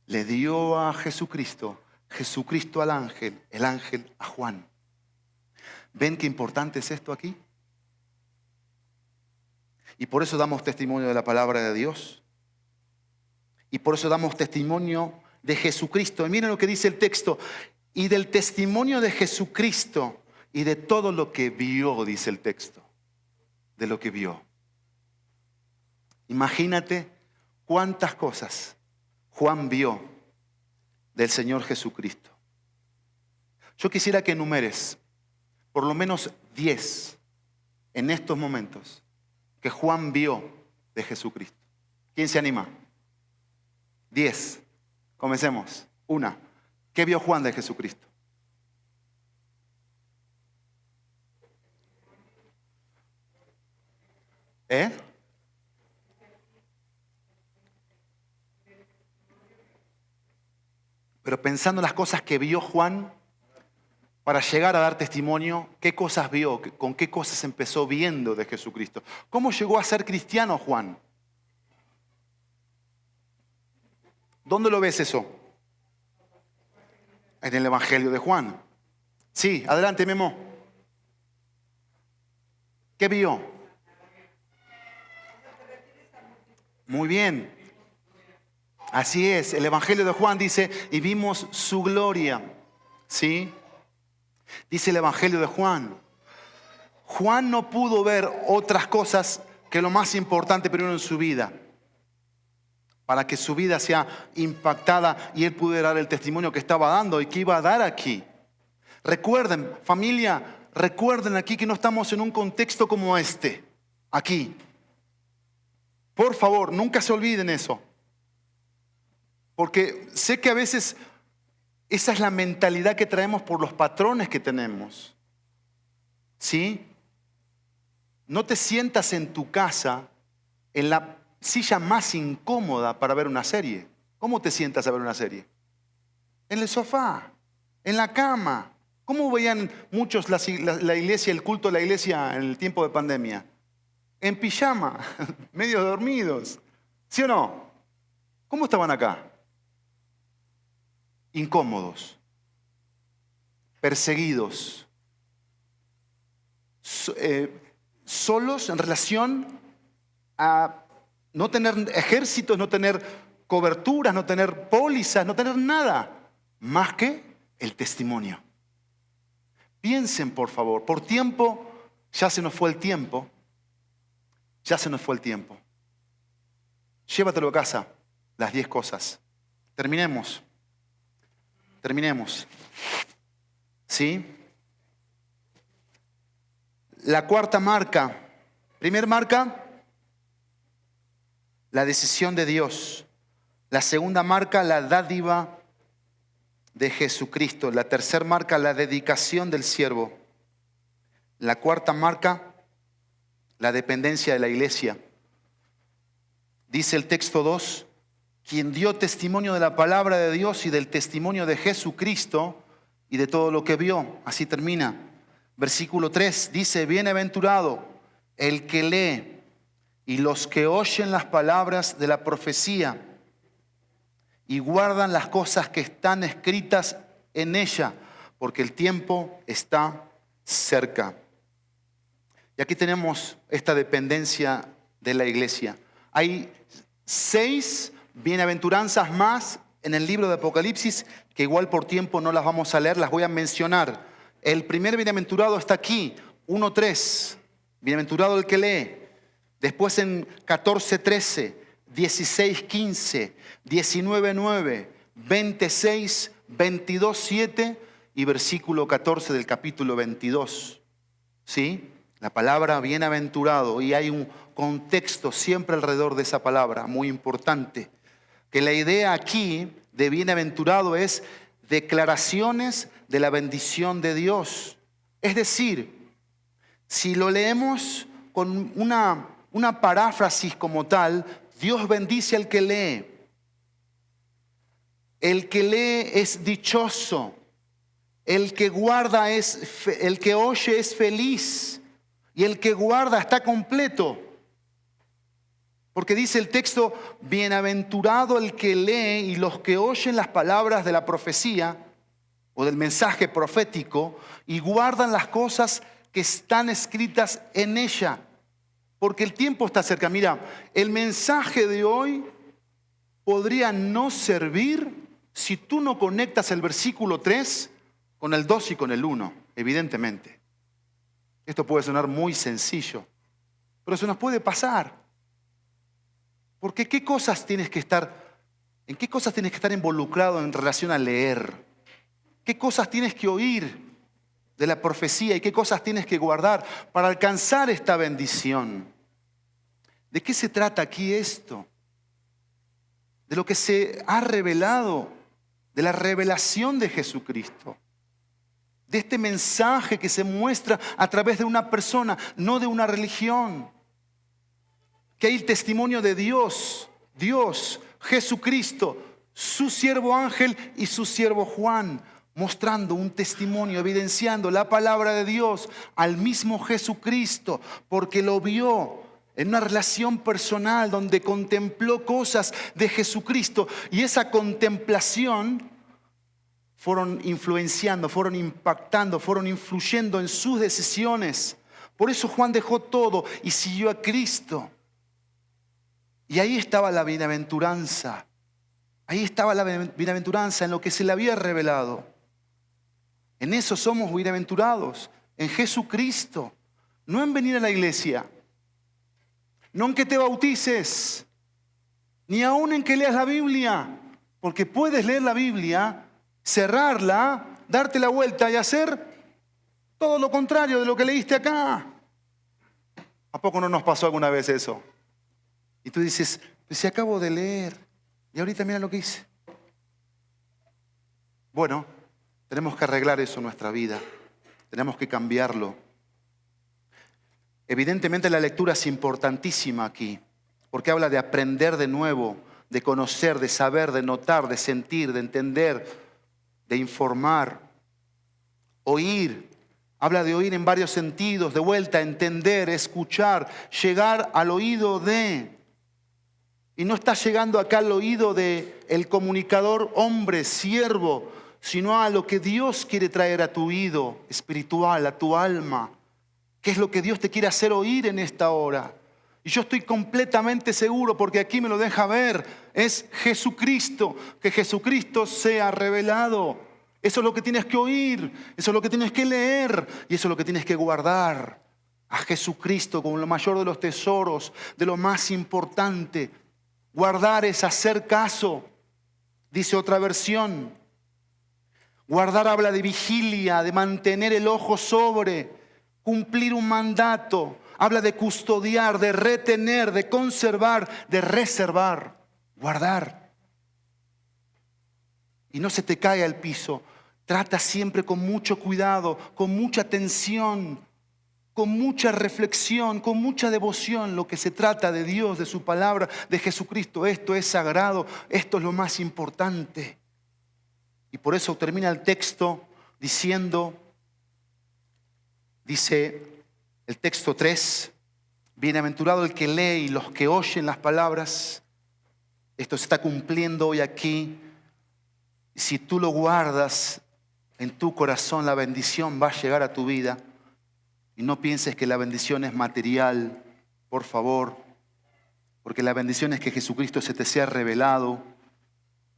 le dio a Jesucristo, Jesucristo al ángel, el ángel a Juan. ¿Ven qué importante es esto aquí? Y por eso damos testimonio de la palabra de Dios. Y por eso damos testimonio de Jesucristo. Y miren lo que dice el texto. Y del testimonio de Jesucristo y de todo lo que vio, dice el texto. De lo que vio. Imagínate cuántas cosas Juan vio del Señor Jesucristo. Yo quisiera que enumeres por lo menos 10 en estos momentos que Juan vio de Jesucristo. ¿Quién se anima? 10. Comencemos. 1. ¿Qué vio Juan de Jesucristo? Pero pensando en las cosas que vio Juan para llegar a dar testimonio, ¿qué cosas vio? ¿Con qué cosas empezó viendo de Jesucristo? ¿Cómo llegó a ser cristiano Juan? ¿Dónde lo ves eso? En el Evangelio de Juan. Sí, adelante, Memo. ¿Qué vio? Muy bien. Así es, el Evangelio de Juan dice, y vimos su gloria. ¿Sí? Dice el Evangelio de Juan. Juan no pudo ver otras cosas que lo más importante primero en su vida. Para que su vida sea impactada y él pudiera dar el testimonio que estaba dando y que iba a dar aquí. Recuerden, familia, recuerden aquí que no estamos en un contexto como este. Aquí. Por favor, nunca se olviden eso. Porque sé que a veces esa es la mentalidad que traemos por los patrones que tenemos. ¿Sí? No te sientas en tu casa en la silla más incómoda para ver una serie. ¿Cómo te sientas a ver una serie? En el sofá, en la cama. ¿Cómo veían muchos la iglesia, el culto de la iglesia en el tiempo de pandemia? En pijama, medio dormidos. ¿Sí o no? ¿Cómo estaban acá? Incómodos, perseguidos, solos en relación a no tener ejércitos, no tener coberturas, no tener pólizas, no tener nada más que el testimonio. Piensen, por favor, por tiempo, ya se nos fue el tiempo, Llévatelo a casa, las 10 cosas. Terminemos. terminemos. ¿Sí? La cuarta marca. Primer marca, la decisión de Dios. La segunda marca, la dádiva de Jesucristo. La tercera marca, la dedicación del siervo. La cuarta marca, la dependencia de la iglesia. Dice el texto 2, quien dio testimonio de la palabra de Dios y del testimonio de Jesucristo y de todo lo que vio. Así termina. Versículo 3 dice, bienaventurado el que lee y los que oyen las palabras de la profecía y guardan las cosas que están escritas en ella, porque el tiempo está cerca. Y aquí tenemos esta dependencia de la iglesia. Hay 6 bienaventuranzas más en el libro de Apocalipsis, que igual por tiempo no las vamos a leer, las voy a mencionar. El primer bienaventurado está aquí, 1:3, bienaventurado el que lee. Después en 14:13, 16:15, 19:9, 26, 22:7 y versículo 14 del capítulo 22. ¿Sí? La palabra bienaventurado, y hay un contexto siempre alrededor de esa palabra, muy importante. Que la idea aquí de bienaventurado es declaraciones de la bendición de Dios. Es decir, si lo leemos con una paráfrasis como tal, Dios bendice al que lee. El que lee es dichoso. El que guarda el que oye es feliz. Y el que guarda está completo. Porque dice el texto, bienaventurado el que lee y los que oyen las palabras de la profecía o del mensaje profético y guardan las cosas que están escritas en ella. Porque el tiempo está cerca. Mira, el mensaje de hoy podría no servir si tú no conectas el versículo 3 con el 2 y con el 1, evidentemente. Esto puede sonar muy sencillo, pero eso nos puede pasar. Porque ¿en qué cosas tienes que estar involucrado en relación a leer? ¿Qué cosas tienes que oír de la profecía y qué cosas tienes que guardar para alcanzar esta bendición? ¿De qué se trata aquí esto? De lo que se ha revelado, de la revelación de Jesucristo. De este mensaje que se muestra a través de una persona, no de una religión. Que hay el testimonio de Dios, Jesucristo, su siervo ángel y su siervo Juan, mostrando un testimonio, evidenciando la palabra de Dios al mismo Jesucristo, porque lo vio en una relación personal donde contempló cosas de Jesucristo y esa contemplación fueron influenciando, fueron impactando, fueron influyendo en sus decisiones. Por eso Juan dejó todo y siguió a Cristo. Y ahí estaba la bienaventuranza. Ahí estaba la bienaventuranza en lo que se le había revelado. En eso somos bienaventurados, en Jesucristo. No en venir a la iglesia, no en que te bautices, ni aún en que leas la Biblia. Porque puedes leer la Biblia, cerrarla, darte la vuelta y hacer todo lo contrario de lo que leíste acá. ¿A poco no nos pasó alguna vez eso? Y tú dices, pues si acabo de leer y ahorita mira lo que hice. Bueno, tenemos que arreglar eso en nuestra vida. Tenemos que cambiarlo. Evidentemente la lectura es importantísima aquí, porque habla de aprender de nuevo, de conocer, de saber, de notar, de sentir, de entender, de informar. Oír. Habla de oír en varios sentidos, de vuelta, entender, escuchar, llegar al oído de... Y no está llegando acá al oído del comunicador hombre, siervo, sino a lo que Dios quiere traer a tu oído espiritual, a tu alma. ¿Qué es lo que Dios te quiere hacer oír en esta hora? Y yo estoy completamente seguro, porque aquí me lo deja ver, es Jesucristo, que Jesucristo sea revelado. Eso es lo que tienes que oír, eso es lo que tienes que leer y eso es lo que tienes que guardar. A Jesucristo como lo mayor de los tesoros, de lo más importante. Guardar es hacer caso, dice otra versión. Guardar habla de vigilia, de mantener el ojo sobre, cumplir un mandato. Habla de custodiar, de retener, de conservar, de reservar, guardar. Y no se te cae al piso. Trata siempre con mucho cuidado, con mucha atención, con mucha reflexión, con mucha devoción lo que se trata de Dios, de su palabra, de Jesucristo. Esto es sagrado, esto es lo más importante. Y por eso termina el texto diciendo, dice el texto 3, bienaventurado el que lee y los que oyen las palabras. Esto se está cumpliendo hoy aquí. Si tú lo guardas en tu corazón, la bendición va a llegar a tu vida. Y no pienses que la bendición es material, por favor, porque la bendición es que Jesucristo se te sea revelado.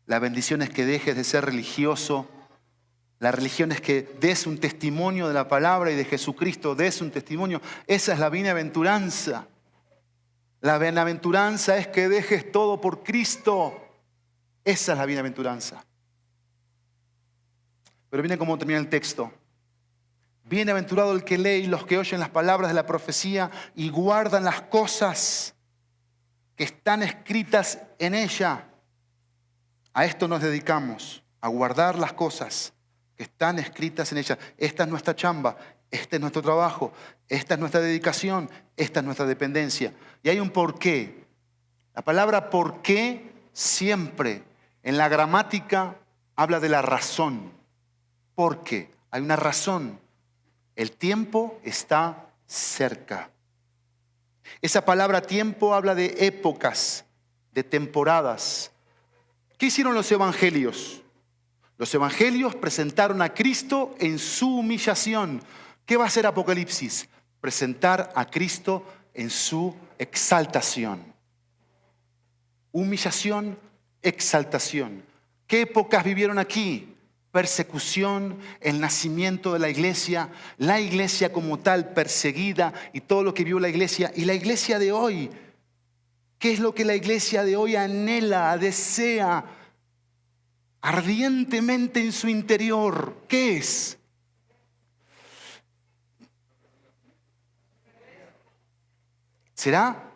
La bendición es que dejes de ser religioso. La religión es que des un testimonio de la palabra y de Jesucristo, des un testimonio. Esa es la bienaventuranza. La bienaventuranza es que dejes todo por Cristo. Esa es la bienaventuranza. Pero miren cómo termina el texto. Bienaventurado el que lee y los que oyen las palabras de la profecía y guardan las cosas que están escritas en ella. A esto nos dedicamos, a guardar las cosas que están escritas en ella. Esta es nuestra chamba, este es nuestro trabajo, esta es nuestra dedicación, esta es nuestra dependencia. Y hay un porqué. La palabra porqué siempre en la gramática habla de la razón. ¿Por qué? Hay una razón. El tiempo está cerca. Esa palabra tiempo habla de épocas, de temporadas. ¿Qué hicieron los evangelios? Los evangelios presentaron a Cristo en su humillación. ¿Qué va a hacer Apocalipsis? Presentar a Cristo en su exaltación. Humillación, exaltación. ¿Qué épocas vivieron aquí? Persecución, el nacimiento de la iglesia como tal perseguida y todo lo que vio la iglesia. Y la iglesia de hoy, ¿qué es lo que la iglesia de hoy anhela, desea ardientemente en su interior? ¿Qué es? ¿Será?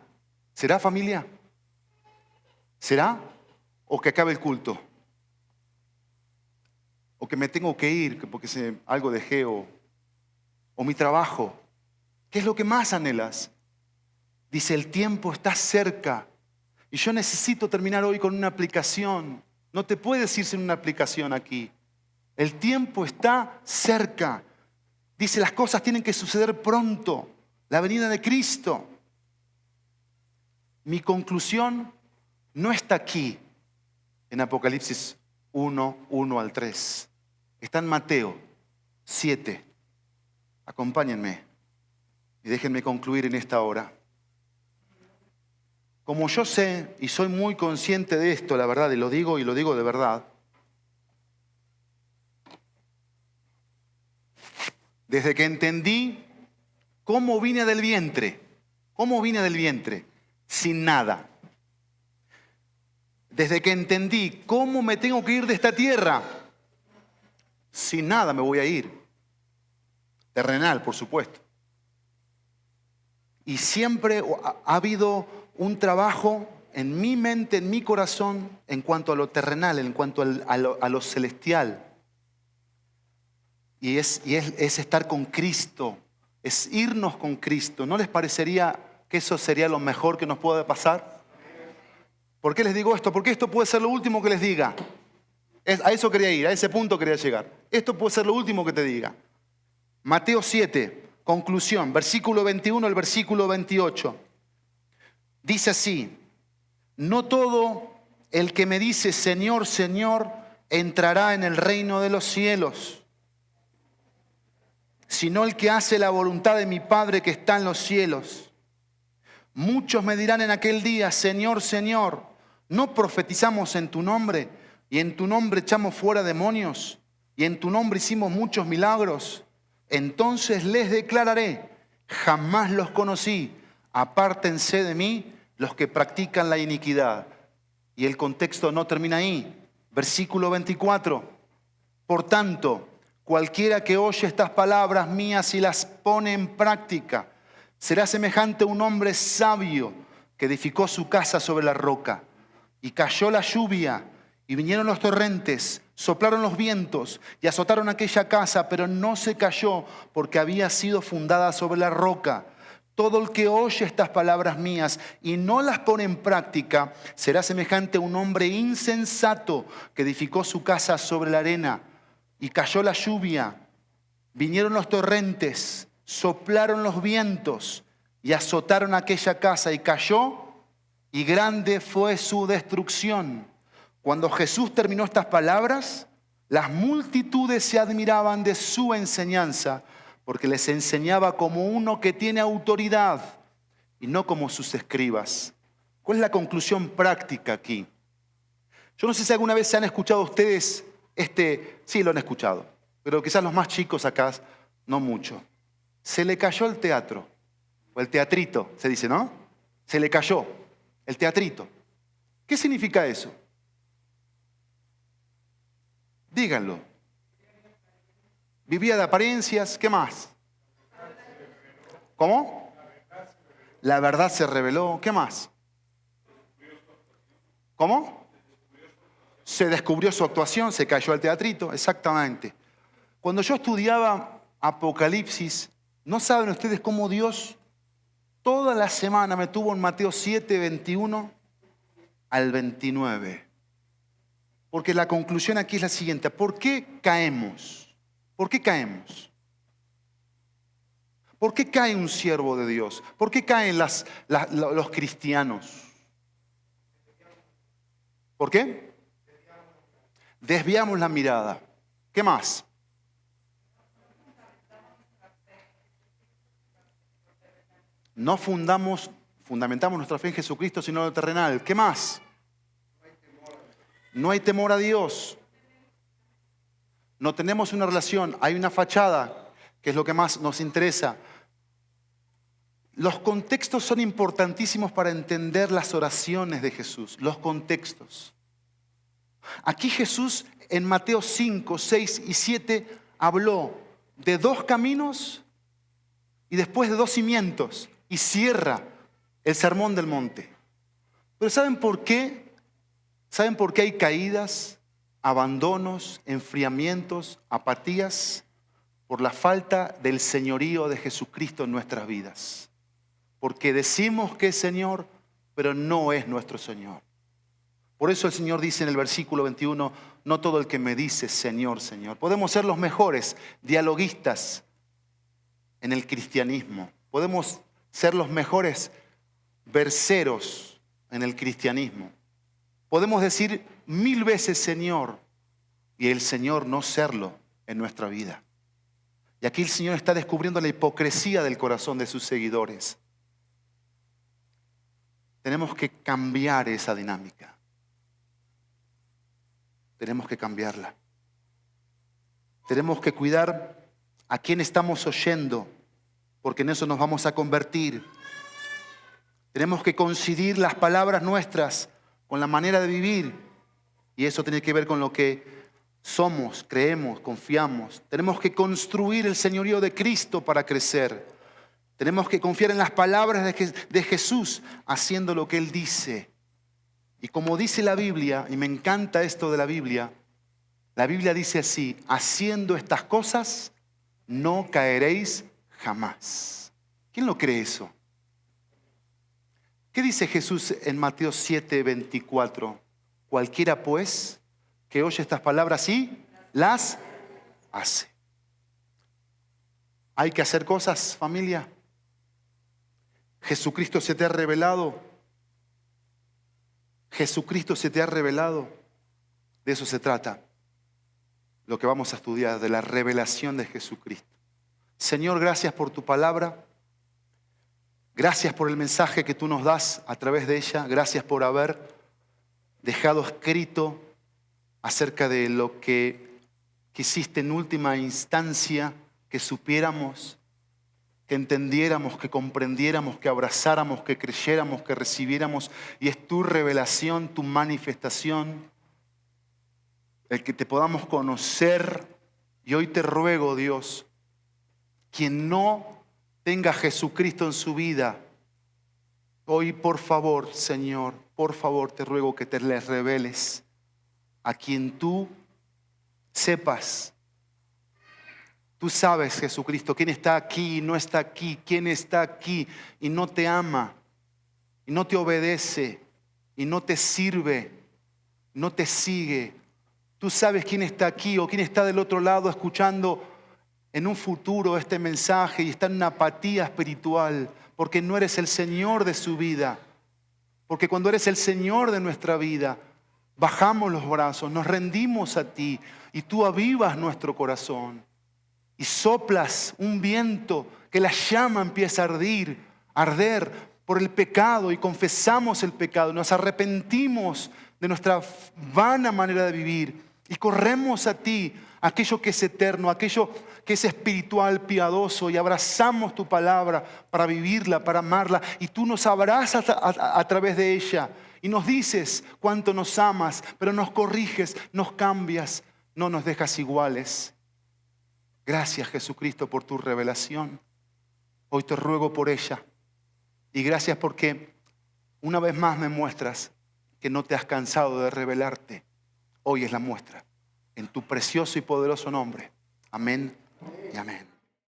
¿Será, familia? ¿Será? ¿O que acabe el culto? ¿O que me tengo que ir porque algo dejé? ¿O mi trabajo? ¿Qué es lo que más anhelas? Dice, el tiempo está cerca. Y yo necesito terminar hoy con una aplicación. No te puedes ir sin una aplicación aquí. El tiempo está cerca. Dice, las cosas tienen que suceder pronto. La venida de Cristo. Mi conclusión no está aquí en Apocalipsis 1 al 3. Está en Mateo 7. Acompáñenme y déjenme concluir en esta hora. Como yo sé y soy muy consciente de esto, la verdad, y lo digo de verdad, desde que entendí cómo vine del vientre, sin nada. Desde que entendí cómo me tengo que ir de esta tierra, sin nada me voy a ir. Terrenal, por supuesto. Y siempre ha habido un trabajo en mi mente, en mi corazón, en cuanto a lo terrenal, en cuanto a lo celestial. Y es estar con Cristo, es irnos con Cristo. ¿No les parecería que eso sería lo mejor que nos puede pasar? ¿Por qué les digo esto? Porque esto puede ser lo último que les diga. A eso quería ir, a ese punto quería llegar. Esto puede ser lo último que te diga. Mateo 7, conclusión, versículo 21 al versículo 28. Dice así, no todo el que me dice Señor, Señor, entrará en el reino de los cielos, sino el que hace la voluntad de mi Padre que está en los cielos. Muchos me dirán en aquel día, Señor, Señor, ¿no profetizamos en tu nombre? Y en tu nombre echamos fuera demonios, y en tu nombre hicimos muchos milagros. Entonces les declararé, jamás los conocí, apártense de mí los que practican la iniquidad. Y el contexto no termina ahí. Versículo 24. Por tanto, cualquiera que oye estas palabras mías y las pone en práctica, será semejante a un hombre sabio que edificó su casa sobre la roca. Y cayó la lluvia, y vinieron los torrentes, soplaron los vientos y azotaron aquella casa, pero no se cayó porque había sido fundada sobre la roca. Todo el que oye estas palabras mías y no las pone en práctica será semejante a un hombre insensato que edificó su casa sobre la arena. Y cayó la lluvia, vinieron los torrentes, soplaron los vientos y azotaron aquella casa y cayó, y grande fue su destrucción. Cuando Jesús terminó estas palabras, las multitudes se admiraban de su enseñanza, porque les enseñaba como uno que tiene autoridad y no como sus escribas. ¿Cuál es la conclusión práctica aquí? Yo no sé si alguna vez se han escuchado ustedes sí lo han escuchado, pero quizás los más chicos acá no mucho. Se le cayó el teatro, o el teatrito, se dice, ¿no? Se le cayó el teatrito. ¿Qué significa eso? Díganlo. Vivía de apariencias, ¿qué más? ¿Cómo? La verdad se reveló, ¿qué más? ¿Cómo? Se descubrió su actuación, se cayó al teatrito, exactamente. Cuando yo estudiaba Apocalipsis, ¿no saben ustedes cómo Dios toda la semana me tuvo en Mateo 7, 21 al 29? Porque la conclusión aquí es la siguiente. ¿Por qué caemos? ¿Por qué caemos? ¿Por qué cae un siervo de Dios? ¿Por qué caen los cristianos? ¿Por qué? Desviamos la mirada. ¿Qué más? No fundamentamos nuestra fe en Jesucristo, sino en lo terrenal. ¿Qué más? No hay temor a Dios. No tenemos una relación, hay una fachada, que es lo que más nos interesa. Los contextos son importantísimos para entender las oraciones de Jesús. Los contextos. Aquí Jesús en Mateo 5, 6 y 7 habló de 2 caminos y después de 2 cimientos y cierra el sermón del monte. Pero ¿saben por qué? ¿Saben por qué hay caídas, abandonos, enfriamientos, apatías? Por la falta del señorío de Jesucristo en nuestras vidas. Porque decimos que es Señor, pero no es nuestro Señor. Por eso el Señor dice en el versículo 21, no todo el que me dice Señor, Señor. Podemos ser los mejores dialoguistas en el cristianismo. Podemos ser los mejores verseros en el cristianismo. Podemos decir 1000 veces Señor y el Señor no serlo en nuestra vida. Y aquí el Señor está descubriendo la hipocresía del corazón de sus seguidores. Tenemos que cambiar esa dinámica. Tenemos que cambiarla. Tenemos que cuidar a quién estamos oyendo, porque en eso nos vamos a convertir. Tenemos que coincidir las palabras nuestras con la manera de vivir, y eso tiene que ver con lo que somos, creemos, confiamos. Tenemos que construir el señorío de Cristo para crecer. Tenemos que confiar en las palabras de Jesús, haciendo lo que Él dice. Y como dice la Biblia, y me encanta esto de la Biblia dice así, haciendo estas cosas no caeréis jamás. ¿Quién lo cree eso? ¿Qué dice Jesús en Mateo 7, 24? Cualquiera pues que oye estas palabras y las hace. ¿Hay que hacer cosas, familia? Jesucristo se te ha revelado. Jesucristo se te ha revelado. De eso se trata lo que vamos a estudiar, de la revelación de Jesucristo. Señor, gracias por tu palabra. Gracias por el mensaje que tú nos das a través de ella. Gracias por haber dejado escrito acerca de lo que quisiste en última instancia que supiéramos, que entendiéramos, que comprendiéramos, que abrazáramos, que creyéramos, que recibiéramos. Y es tu revelación, tu manifestación. el que te podamos conocer. Y hoy te ruego, Dios, quien no tenga a Jesucristo en su vida, hoy por favor, Señor, por favor te ruego que te les reveles a quien tú sepas. Tú sabes, Jesucristo, quién está aquí y no está aquí, quién está aquí y no te ama, y no te obedece, y no te sirve, no te sigue. Tú sabes quién está aquí o quién está del otro lado escuchando en un futuro este mensaje y está en una apatía espiritual porque no eres el Señor de su vida. Porque cuando eres el Señor de nuestra vida, bajamos los brazos, nos rendimos a ti y tú avivas nuestro corazón. Y soplas un viento que la llama empieza a arder por el pecado y confesamos el pecado. Nos arrepentimos de nuestra vana manera de vivir y corremos a ti, aquello que es eterno, aquello que es espiritual, piadoso, y abrazamos tu palabra para vivirla, para amarla. Y tú nos abrazas a través de ella y nos dices cuánto nos amas, pero nos corriges, nos cambias, no nos dejas iguales. Gracias, Jesucristo, por tu revelación. Hoy te ruego por ella. Y gracias porque una vez más me muestras que no te has cansado de revelarte. Hoy es la muestra. En tu precioso y poderoso nombre. Amén y amén.